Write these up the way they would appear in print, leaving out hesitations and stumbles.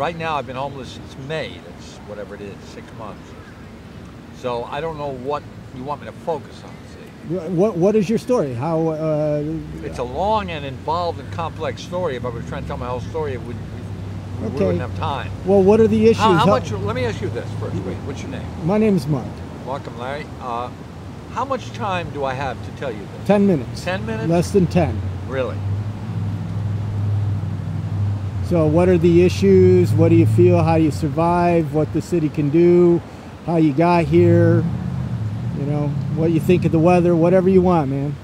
right now I've been homeless since May. That's whatever it is, 6 months. So I don't know what you want me to focus on. See, What is your story? How? it's a long and involved and complex story. If I was trying to tell my whole story, we wouldn't have time. Well, what are the issues? How much? Let me ask you this first. Wait, what's your name? My name is Mark. Mark and Larry. How much time do I have to tell you this? 10 minutes. 10 minutes? Less than 10. Really? So what are the issues? What do you feel? How do you survive? What the city can do? How you got here? You know, what you think of the weather? Whatever you want, man.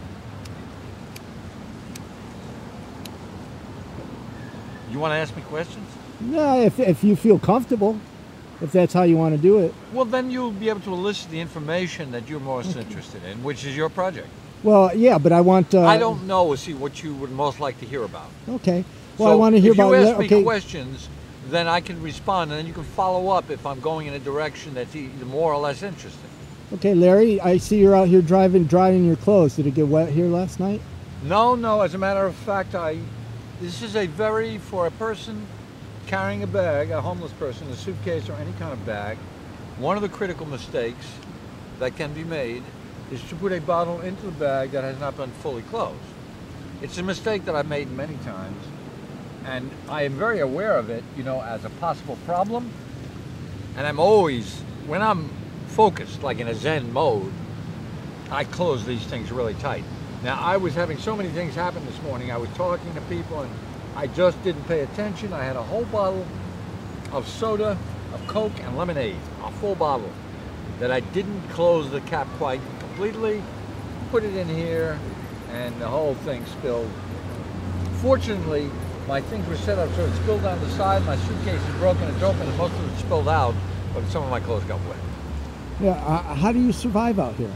You want to ask me questions? No, if you feel comfortable. If that's how you want to do it. Well, then you'll be able to elicit the information that you're most interested in, which is your project. Well, yeah, but I want... I don't know, see, what you would most like to hear about. Okay. Well, so I want to hear about... if you ask me questions, then I can respond, and then you can follow up if I'm going in a direction that's either more or less interesting. Okay, Larry, I see you're out here drying your clothes. Did it get wet here last night? No. As a matter of fact, this is for a person carrying a bag, a homeless person, a suitcase or any kind of bag, one of the critical mistakes that can be made is to put a bottle into the bag that has not been fully closed. It's a mistake that I've made many times, and I am very aware of it, you know, as a possible problem. And I'm always, when I'm focused, like in a Zen mode, I close these things really tight. Now, I was having so many things happen this morning. I was talking to people and I just didn't pay attention. I had a whole bottle of soda, of Coke, and lemonade, a full bottle, that I didn't close the cap quite completely, put it in here, and the whole thing spilled. Fortunately, my things were set up so it spilled down the side. My suitcase is broken, it's open, and most of it spilled out, but some of my clothes got wet. Yeah, how do you survive out here?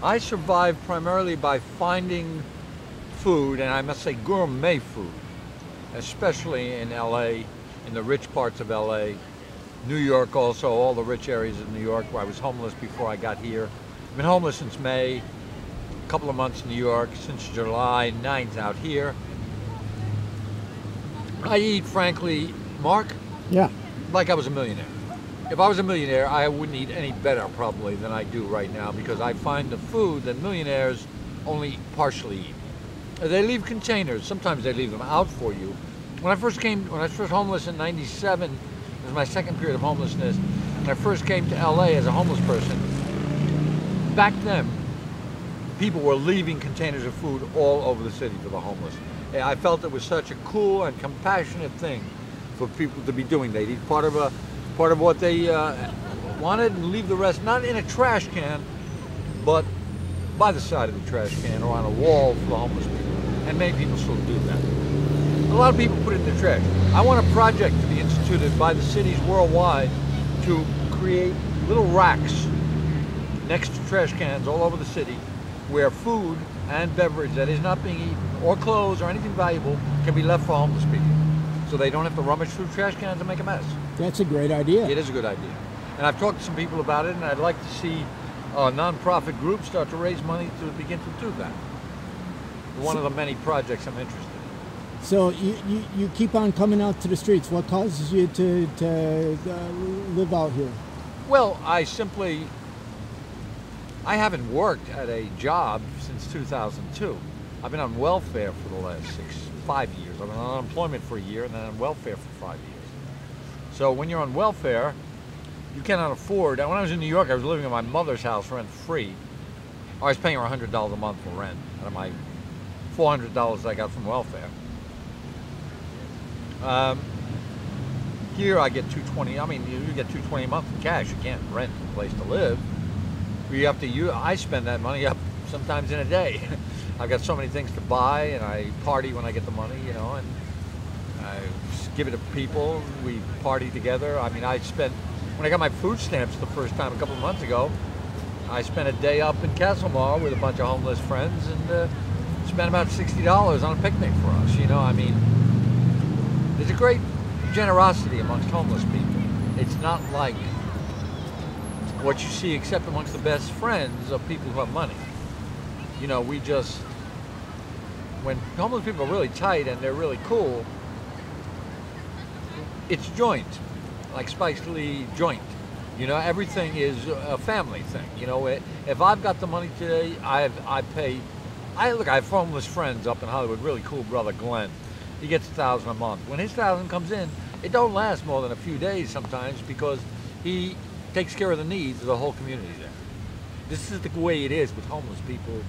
I survive primarily by finding food, and I must say gourmet food, especially in LA, in the rich parts of LA, New York also, all the rich areas of New York where I was homeless before I got here. I've been homeless since May, a couple of months in New York, since July 9th out here. I eat, frankly, Mark, Yeah. like I was a millionaire. If I was a millionaire, I wouldn't eat any better probably than I do right now, because I find the food that millionaires only partially eat. They leave containers. Sometimes they leave them out for you. When I was first homeless in '97, it was my second period of homelessness, and I first came to LA as a homeless person. Back then, people were leaving containers of food all over the city for the homeless. I felt it was such a cool and compassionate thing for people to be doing. They'd eat part of what they wanted and leave the rest, not in a trash can, but by the side of the trash can or on a wall for the homeless people. And many people still do that. A lot of people put it in the trash. I want a project to be instituted by the cities worldwide to create little racks next to trash cans all over the city where food and beverage that is not being eaten, or clothes or anything valuable, can be left for homeless people, so they don't have to rummage through trash cans and make a mess. That's a great idea. It is a good idea. And I've talked to some people about it, and I'd like to see non-profit groups start to raise money to begin to do that. One of the many projects I'm interested in. So you keep on coming out to the streets. What causes you to live out here? Well, I haven't worked at a job since 2002. I've been on welfare for the last 5 years. I've been on unemployment for a year and then on welfare for 5 years. So when you're on welfare, you cannot afford. When I was in New York, I was living in my mother's house rent-free. I was paying her $100 a month for rent out of my $400 I got from welfare. Here I get $220. I mean, you get $220 a month in cash. You can't rent a place to live. I spend that money up sometimes in a day. I've got so many things to buy, and I party when I get the money, you know, and I give it to people. We party together. I mean, when I got my food stamps the first time a couple of months ago, I spent a day up in Castlemar with a bunch of homeless friends and spent about $60 on a picnic for us, you know. I mean, there's a great generosity amongst homeless people. It's not like what you see except amongst the best friends of people who have money. You know, when homeless people are really tight and they're really cool, it's joint, like Spike Lee joint. You know, everything is a family thing. You know, if I've got the money today, I pay. Look, I have homeless friends up in Hollywood. Really cool brother Glenn. He gets $1,000 a month. When his 1,000 comes in, it don't last more than a few days sometimes because he takes care of the needs of the whole community there. This is the way it is with homeless people.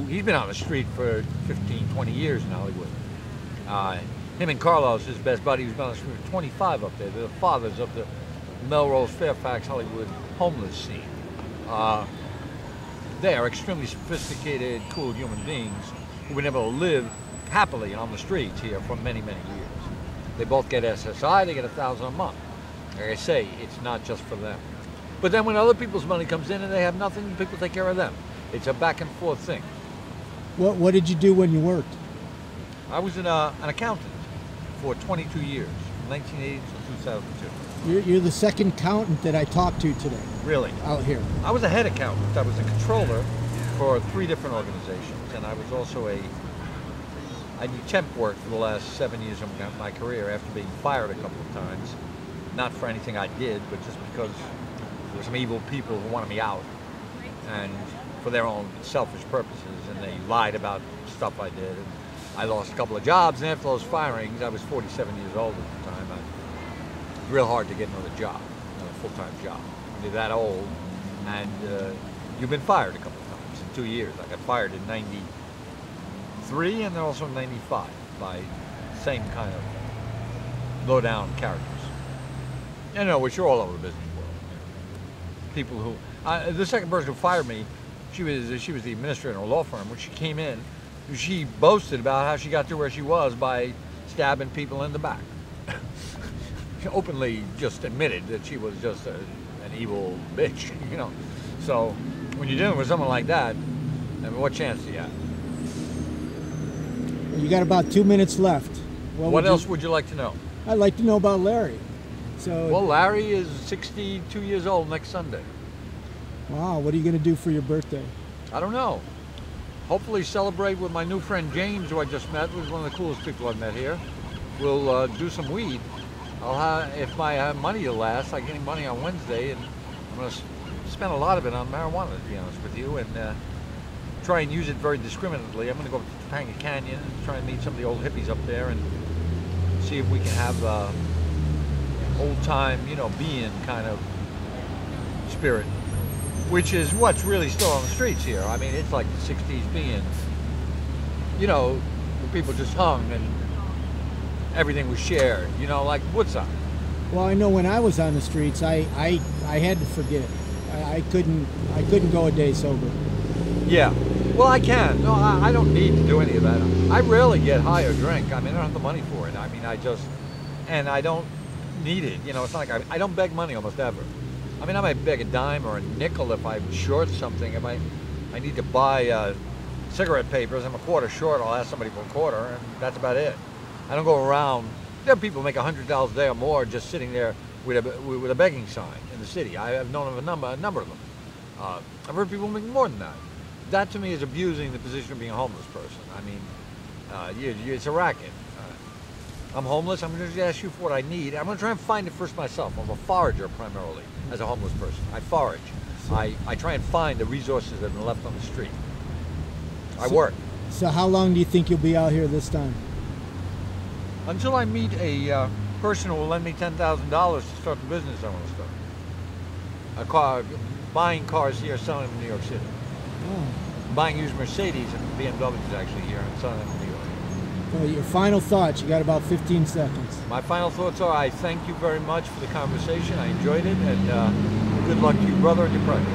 He's been on the street for 15, 20 years in Hollywood. Him and Carlos, his best buddy, who's been on the street for 25 up there. They're the fathers of the Melrose, Fairfax, Hollywood homeless scene. They are extremely sophisticated, cool human beings who've been able to live happily on the streets here for many, many years. They both get SSI, they get $1,000 a month. Like I say, it's not just for them. But then when other people's money comes in and they have nothing, people take care of them. It's a back and forth thing. What did you do when you worked? I was an accountant for 22 years, from 1980 to 2002. You're the second accountant that I talked to today. Really? Out here. I was a head accountant. I was a controller for 3 different organizations, and I was also I did temp work for the last 7 years of my career after being fired a couple of times. Not for anything I did, but just because there were some evil people who wanted me out, and for their own selfish purposes, and they lied about stuff I did. And I lost a couple of jobs, and after those firings, I was 47 years old at the time. It was real hard to get another job, another full-time job. You're that old, and you've been fired a couple of times in 2 years. I got fired in '93 and then also in '95 by the same kind of low-down characters. You know, which are all over the business world. People who, the second person who fired me, she was the administrator in a law firm. When she came in, she boasted about how she got to where she was by stabbing people in the back. She openly just admitted that she was just an evil bitch, you know. So when you're dealing with someone like that, I mean, what chance do you have? You got about 2 minutes left. What else would you like to know? I'd like to know about Larry. Well, Larry is 62 years old next Sunday. Wow, what are you going to do for your birthday? I don't know. Hopefully celebrate with my new friend James, who I just met, who's one of the coolest people I've met here. We'll do some weed. If my money will last, I get money on Wednesday, and I'm going to spend a lot of it on marijuana, to be honest with you, and try and use it very discriminately. I'm going to go to Topanga Canyon and try and meet some of the old hippies up there and see if we can have old-time, you know, being kind of spirit, which is what's really still on the streets here. I mean, it's like the 60s being, you know, where people just hung and everything was shared, you know, like Woodside. Well, I know when I was on the streets, I had to forget. I couldn't go a day sober. Yeah, well, I can. No, I don't need to do any of that. I rarely get high or drink. I mean, I don't have the money for it. I mean, and I don't need it. You know, it's not like I don't beg money almost ever. I mean, I might beg a dime or a nickel if I'm short something. If I need to buy cigarette papers, I'm a quarter short, I'll ask somebody for a quarter, and that's about it. I don't go around. There are people who make $100 a day or more just sitting there with a begging sign in the city. I have known of a number of them. I've heard people make more than that. That to me is abusing the position of being a homeless person. I mean, it's a racket. I'm homeless. I'm going to ask you for what I need. I'm going to try and find it first myself. I'm a forager primarily as a homeless person. I forage. I try and find the resources that have been left on the street. I work. So how long do you think you'll be out here this time? Until I meet a person who will lend me $10,000 to start the business I want to start. Buying cars here, selling them in New York City. Oh. Buying used Mercedes and BMWs actually here and selling them in New York. Well, your final thoughts, you got about 15 seconds. My final thoughts are I thank you very much for the conversation. I enjoyed it, and good luck to you, brother, and your project.